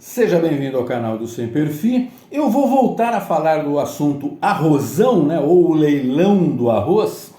Seja bem-vindo ao canal do Sem Perfil. Eu vou voltar a falar do assunto arrozão, né, ou o leilão do arroz.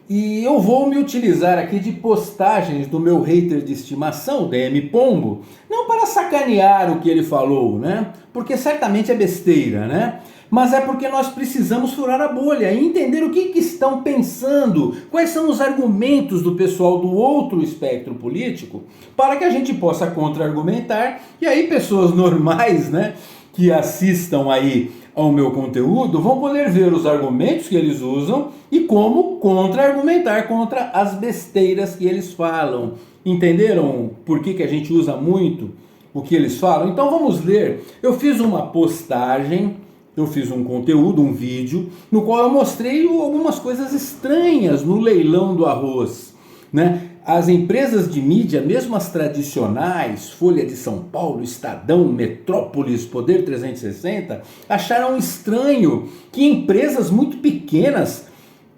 E eu vou me utilizar aqui de postagens do meu hater de estimação, DM Pombo, não para sacanear o que ele falou, né? Porque certamente é besteira, né? Mas é porque nós precisamos furar a bolha e entender o que estão pensando, quais são os argumentos do pessoal do outro espectro político, para que a gente possa contra-argumentar e aí pessoas normais, né, que assistam aí ao meu conteúdo vão poder ver os argumentos que eles usam e como contra-argumentar contra as besteiras que eles falam. Entenderam por que a gente usa muito o que eles falam? Então vamos ler. Eu fiz uma postagem, eu fiz um conteúdo, um vídeo, no qual eu mostrei algumas coisas estranhas no leilão do arroz, né? As empresas de mídia, mesmo as tradicionais, Folha de São Paulo, Estadão, Metrópolis, Poder 360, acharam estranho que empresas muito pequenas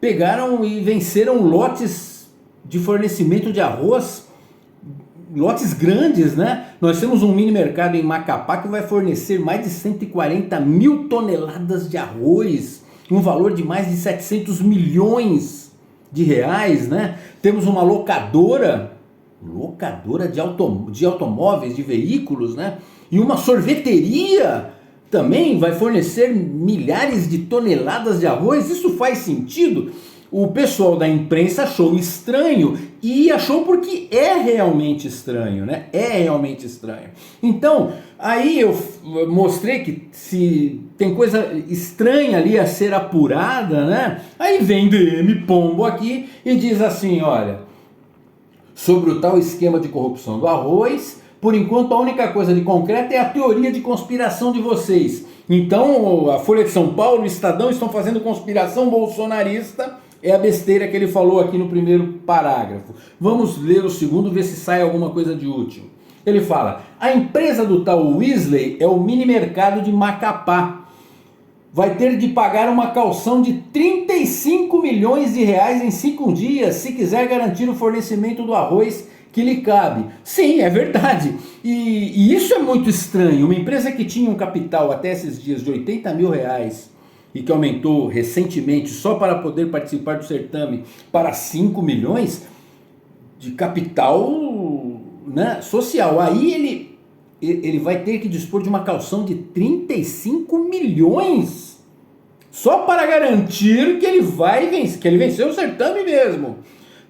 pegaram e venceram lotes de fornecimento de arroz, lotes grandes, né? Nós temos um mini mercado em Macapá que vai fornecer mais de 140 mil toneladas de arroz, um valor de mais de 700 milhões de reais, né? Temos uma locadora de automóveis, de veículos, né? E uma sorveteria também vai fornecer milhares de toneladas de arroz. Isso faz sentido? O pessoal da imprensa achou estranho e achou porque é realmente estranho, né? É realmente estranho. Então, aí eu mostrei que se tem coisa estranha ali a ser apurada, né? Aí vem DM Pombo aqui e diz assim, olha, sobre o tal esquema de corrupção do arroz, por enquanto a única coisa de concreto é a teoria de conspiração de vocês. Então, a Folha de São Paulo e o Estadão estão fazendo conspiração bolsonarista. É a besteira que ele falou aqui no primeiro parágrafo. Vamos ler o segundo, ver se sai alguma coisa de útil. Ele fala, a empresa do tal Weasley é o mini mercado de Macapá. Vai ter de pagar uma caução de 35 milhões de reais em 5 dias, se quiser garantir o fornecimento do arroz que lhe cabe. Sim, é verdade. E isso é muito estranho. Uma empresa que tinha um capital até esses dias de 80 mil reais, e que aumentou recentemente só para poder participar do certame para 5 milhões de capital, né, social. Aí ele vai ter que dispor de uma caução de 35 milhões só para garantir que ele venceu o certame mesmo.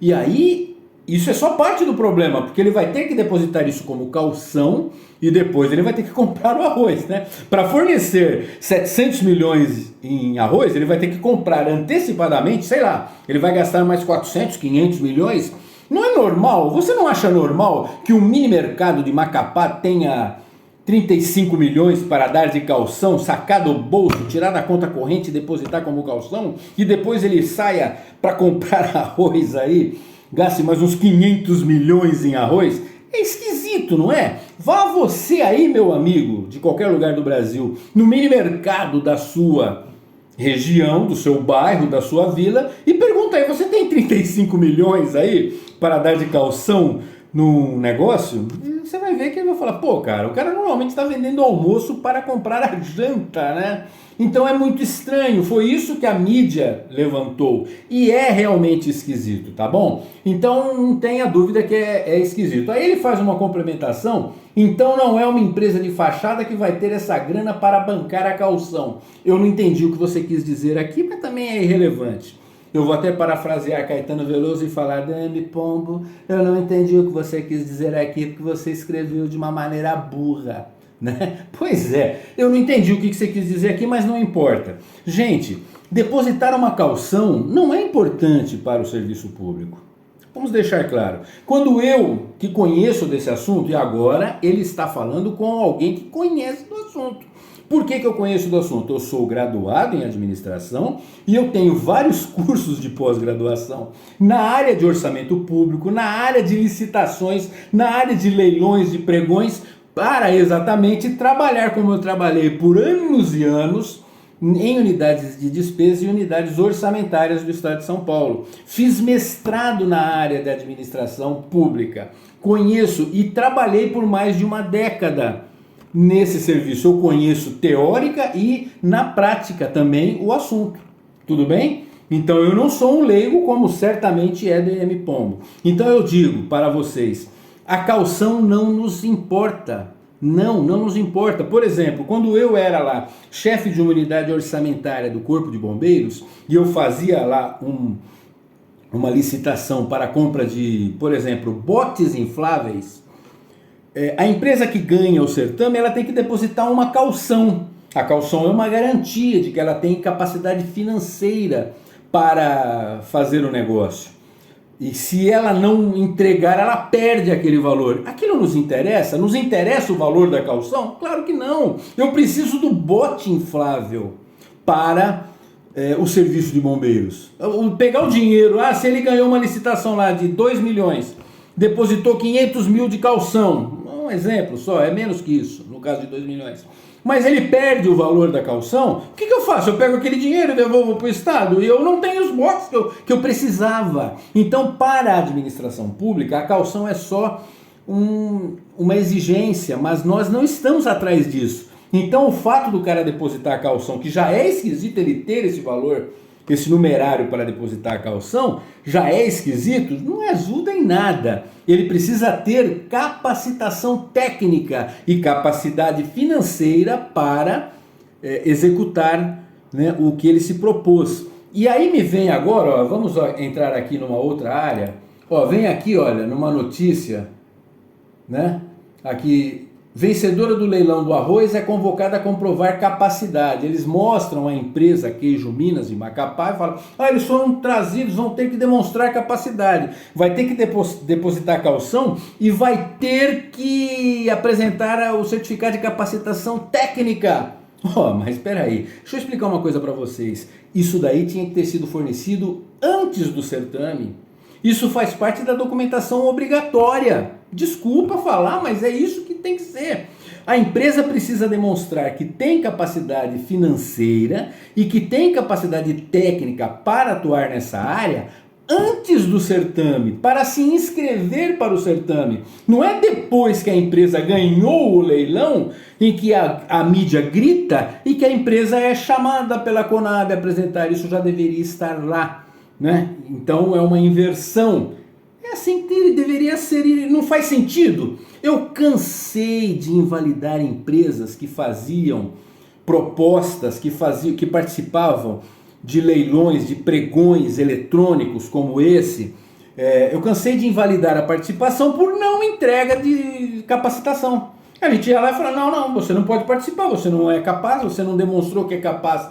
E aí isso é só parte do problema, porque ele vai ter que depositar isso como caução e depois ele vai ter que comprar o arroz, né? Para fornecer 700 milhões em arroz, ele vai ter que comprar antecipadamente, sei lá, ele vai gastar mais 400, 500 milhões. Não é normal? Você não acha normal que um mini mercado de Macapá tenha 35 milhões para dar de calção, sacar do bolso, tirar da conta corrente e depositar como calção, e depois ele saia para comprar arroz aí, gaste mais uns 500 milhões em arroz? É esquisito, não é? Vá você aí, meu amigo, de qualquer lugar do Brasil, no mini mercado da sua região, do seu bairro, da sua vila, e pergunta aí, você tem 35 milhões aí para dar de calção num negócio? Você vai ver que ele vai falar, pô, cara, o cara normalmente está vendendo almoço para comprar a janta, né? Então é muito estranho, foi isso que a mídia levantou, e é realmente esquisito, tá bom? Então não tenha dúvida que é esquisito. Aí ele faz uma complementação, então não é uma empresa de fachada que vai ter essa grana para bancar a caução. Eu não entendi o que você quis dizer aqui, mas também é irrelevante. Eu vou até parafrasear Caetano Veloso e falar, Dami Pombo, eu não entendi o que você quis dizer aqui, porque você escreveu de uma maneira burra, né? Pois é, eu não entendi o que você quis dizer aqui, mas não importa. Gente, depositar uma caução não é importante para o serviço público. Vamos deixar claro. Quando eu, que conheço desse assunto, e agora ele está falando com alguém que conhece do assunto. Por que eu conheço do assunto? Eu sou graduado em administração e eu tenho vários cursos de pós-graduação na área de orçamento público, na área de licitações, na área de leilões, de pregões, para exatamente trabalhar como eu trabalhei por anos e anos em unidades de despesa e unidades orçamentárias do Estado de São Paulo. Fiz mestrado na área de administração pública, conheço e trabalhei por mais de uma década nesse serviço eu conheço teórica e na prática também o assunto. Tudo bem? Então eu não sou um leigo como certamente é DM Pombo. Então eu digo para vocês, a caução não nos importa. Não nos importa. Por exemplo, quando eu era lá chefe de uma unidade orçamentária do Corpo de Bombeiros e eu fazia lá uma licitação para a compra de, por exemplo, botes infláveis, a empresa que ganha o certame, ela tem que depositar uma caução. A caução é uma garantia de que ela tem capacidade financeira para fazer o negócio. E se ela não entregar, ela perde aquele valor. Aquilo nos interessa? Nos interessa o valor da caução? Claro que não. Eu preciso do bote inflável para o serviço de bombeiros. Pegar o dinheiro, se ele ganhou uma licitação lá de 2 milhões, depositou 500 mil de caução. Um exemplo só, é menos que isso, no caso de 2 milhões. Mas ele perde o valor da caução, o que eu faço? Eu pego aquele dinheiro e devolvo para o Estado e eu não tenho os botes que eu precisava. Então, para a administração pública, a caução é só uma exigência, mas nós não estamos atrás disso. Então, o fato do cara depositar a caução, que já é esquisito ele ter esse valor, esse numerário para depositar a caução, já é esquisito, não ajuda em nada. Ele precisa ter capacitação técnica e capacidade financeira para executar, né, o que ele se propôs. E aí me vem agora, vamos entrar aqui numa outra área, vem aqui, olha, numa notícia, né, aqui, vencedora do leilão do arroz é convocada a comprovar capacidade. Eles mostram a empresa Queijo Minas de Macapá e falam, eles foram trazidos, vão ter que demonstrar capacidade. Vai ter que depositar caução e vai ter que apresentar o certificado de capacitação técnica. Mas espera aí, deixa eu explicar uma coisa para vocês. Isso daí tinha que ter sido fornecido antes do certame. Isso faz parte da documentação obrigatória. Desculpa falar, mas é isso que tem que ser. A empresa precisa demonstrar que tem capacidade financeira e que tem capacidade técnica para atuar nessa área antes do certame, para se inscrever para o certame. Não é depois que a empresa ganhou o leilão em que a mídia grita e que a empresa é chamada pela Conab a apresentar. Isso já deveria estar lá, né? Então é uma inversão. É assim que deveria ser, não faz sentido. Eu cansei de invalidar empresas que faziam propostas, que participavam de leilões, de pregões eletrônicos como esse. Eu cansei de invalidar a participação por não entrega de capacitação. A gente ia lá e falava, não, você não pode participar, você não é capaz, você não demonstrou que é capaz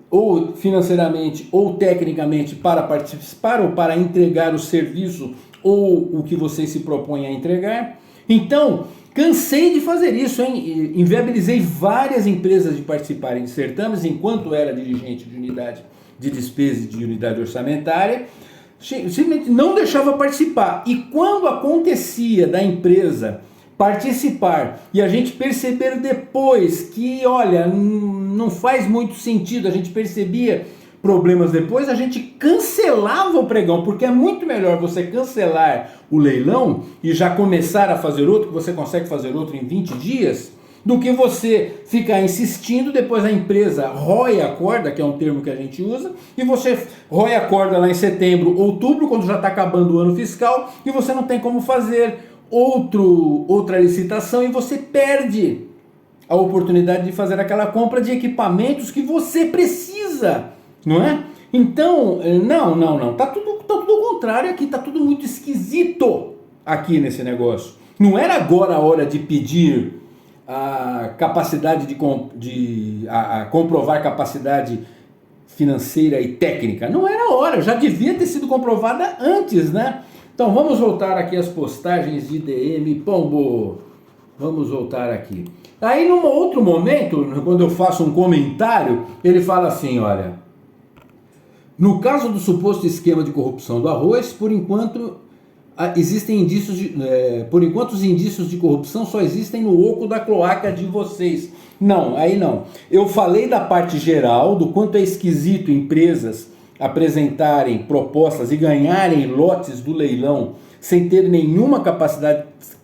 ou financeiramente ou tecnicamente para participar ou para entregar o serviço ou o que você se propõe a entregar. Então, cansei de fazer isso, hein? Inviabilizei várias empresas de participarem de certames enquanto era dirigente de unidade de despesa e de unidade orçamentária. Simplesmente não deixava participar. E quando acontecia da empresa participar e a gente perceber depois que, olha, não faz muito sentido, a gente percebia problemas depois, a gente cancelava o pregão, porque é muito melhor você cancelar o leilão e já começar a fazer outro, que você consegue fazer outro em 20 dias, do que você ficar insistindo, depois a empresa rói a corda, que é um termo que a gente usa, e você rói a corda lá em setembro, outubro, quando já está acabando o ano fiscal, e você não tem como fazer outra licitação e você perde a oportunidade de fazer aquela compra de equipamentos que você precisa. Não é? Então, não. Tá tudo ao contrário aqui, tá tudo muito esquisito aqui nesse negócio. Não era agora a hora de pedir a capacidade a comprovar capacidade financeira e técnica. Não era a hora, já devia ter sido comprovada antes, né? Então vamos voltar aqui às postagens de DM Pombo. Vamos voltar aqui. Aí num outro momento, quando eu faço um comentário, ele fala assim, olha... No caso do suposto esquema de corrupção do arroz, por enquanto existem indícios por enquanto os indícios de corrupção só existem no oco da cloaca de vocês. Não, aí não. Eu falei da parte geral, do quanto é esquisito empresas apresentarem propostas e ganharem lotes do leilão sem ter nenhuma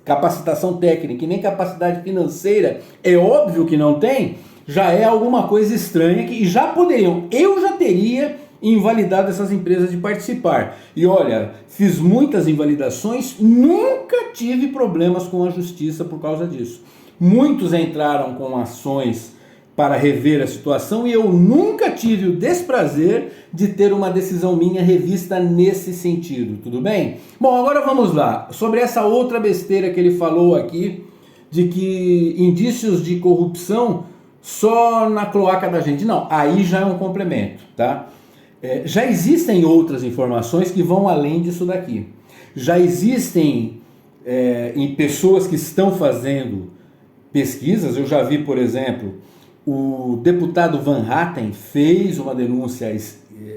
capacitação técnica e nem capacidade financeira, é óbvio que não tem, já é alguma coisa estranha que já poderiam, eu já teria invalidado essas empresas de participar. E olha, fiz muitas invalidações, nunca tive problemas com a justiça por causa disso. Muitos entraram com ações para rever a situação e eu nunca tive o desprazer de ter uma decisão minha revista nesse sentido, tudo bem? Bom, agora vamos lá, sobre essa outra besteira que ele falou aqui, de que indícios de corrupção só na cloaca da gente. Não, aí já é um complemento, tá? Já existem outras informações que vão além disso daqui. Já existem em pessoas que estão fazendo pesquisas. Eu já vi, por exemplo, o deputado Van Hatten fez uma denúncia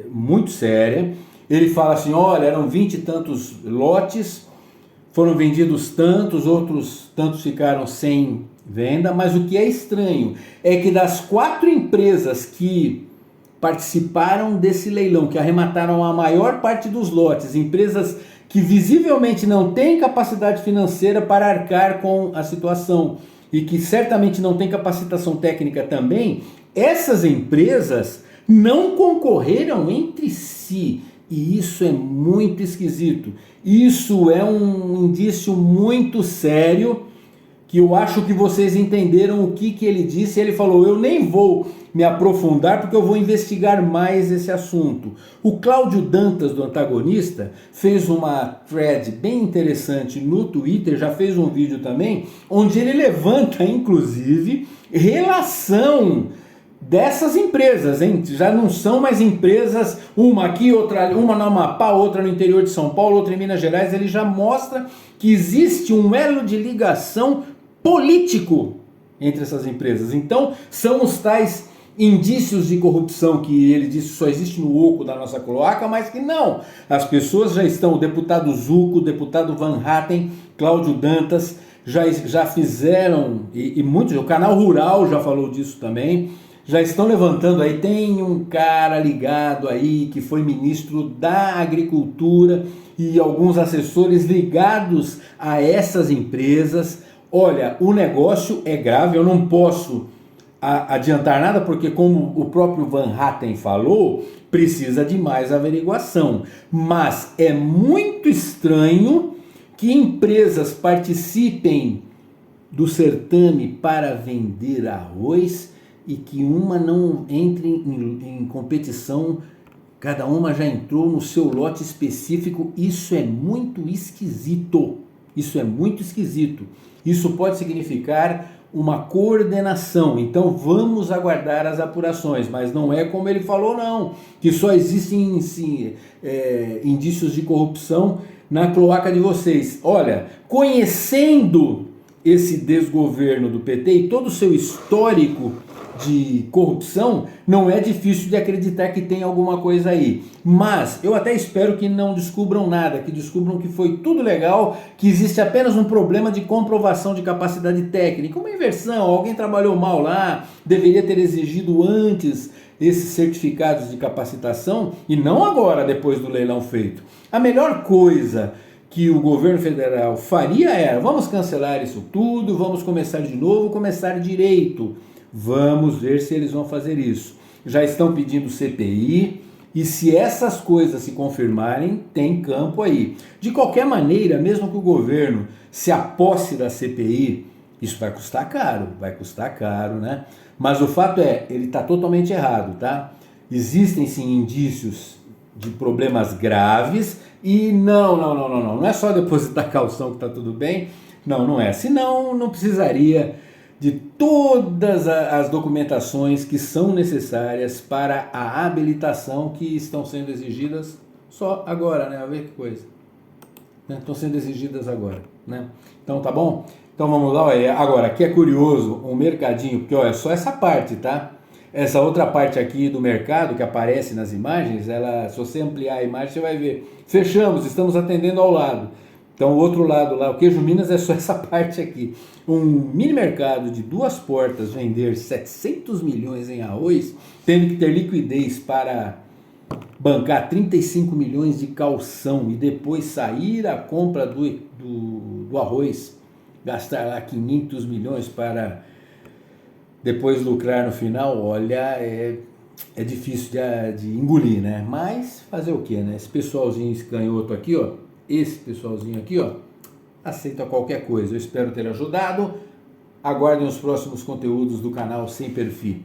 muito séria. Ele fala assim, olha, eram 20 e tantos lotes, foram vendidos tantos, outros tantos ficaram sem venda, mas o que é estranho é que das 4 empresas que participaram desse leilão, que arremataram a maior parte dos lotes, empresas que visivelmente não têm capacidade financeira para arcar com a situação e que certamente não têm capacitação técnica também, essas empresas não concorreram entre si. E isso é muito esquisito. Isso é um indício muito sério, que eu acho que vocês entenderam o que ele disse. Ele falou, eu nem vou me aprofundar porque eu vou investigar mais esse assunto. O Cláudio Dantas, do Antagonista, fez uma thread bem interessante no Twitter, já fez um vídeo também, onde ele levanta, inclusive, relação dessas empresas, hein? Já não são mais empresas, uma aqui, outra ali, uma no Amapá, outra no interior de São Paulo, outra em Minas Gerais. Ele já mostra que existe um elo de ligação político entre essas empresas. Então, são os tais indícios de corrupção que ele disse só existe no oco da nossa cloaca, mas que não. As pessoas já estão, o deputado Zucco, o deputado Van Hatten, Cláudio Dantas, já fizeram, e muitos, o Canal Rural já falou disso também, já estão levantando aí, tem um cara ligado aí que foi ministro da Agricultura e alguns assessores ligados a essas empresas. Olha, o negócio é grave, eu não posso adiantar nada porque, como o próprio Van Hatten falou, precisa de mais averiguação. Mas é muito estranho que empresas participem do certame para vender arroz e que uma não entre em competição, cada uma já entrou no seu lote específico. Isso é muito esquisito. Isso é muito esquisito. Isso pode significar uma coordenação. Então vamos aguardar as apurações, mas não é como ele falou não, que só existem indícios de corrupção na cloaca de vocês. Olha, conhecendo esse desgoverno do PT e todo o seu histórico de corrupção, não é difícil de acreditar que tem alguma coisa aí. Mas eu até espero que não descubram nada, que descubram que foi tudo legal, que existe apenas um problema de comprovação de capacidade técnica, uma inversão, alguém trabalhou mal lá, deveria ter exigido antes esses certificados de capacitação e não agora, depois do leilão feito. A melhor coisa que o governo federal faria era, vamos cancelar isso tudo, vamos começar de novo, começar direito. Vamos ver se eles vão fazer isso. Já estão pedindo CPI e se essas coisas se confirmarem, tem campo aí. De qualquer maneira, mesmo que o governo se aposse da CPI, isso vai custar caro, né? Mas o fato é, ele está totalmente errado, tá? Existem sim indícios de problemas graves e não é só depositar calção que está tudo bem. Não é. Senão não precisaria de todas as documentações que são necessárias para a habilitação que estão sendo exigidas só agora, né? A ver que coisa. Né? Estão sendo exigidas agora, né? Então tá bom? Então vamos lá, olha. Agora, aqui é curioso, um mercadinho, porque olha, só essa parte, tá? Essa outra parte aqui do mercado que aparece nas imagens, ela, se você ampliar a imagem, você vai ver. Fechamos, estamos atendendo ao lado. Então o outro lado lá, o Queijo Minas é só essa parte aqui. Um mini mercado de 2 portas vender 700 milhões em arroz, tendo que ter liquidez para bancar 35 milhões de calção e depois sair a compra do arroz, gastar lá 500 milhões para depois lucrar no final, olha, é difícil de engolir, né? Mas fazer o que, né? Esse pessoalzinho escanhoto aqui, ó, esse pessoalzinho aqui, ó, aceita qualquer coisa. Eu espero ter ajudado. Aguardem os próximos conteúdos do canal Sem Perfil.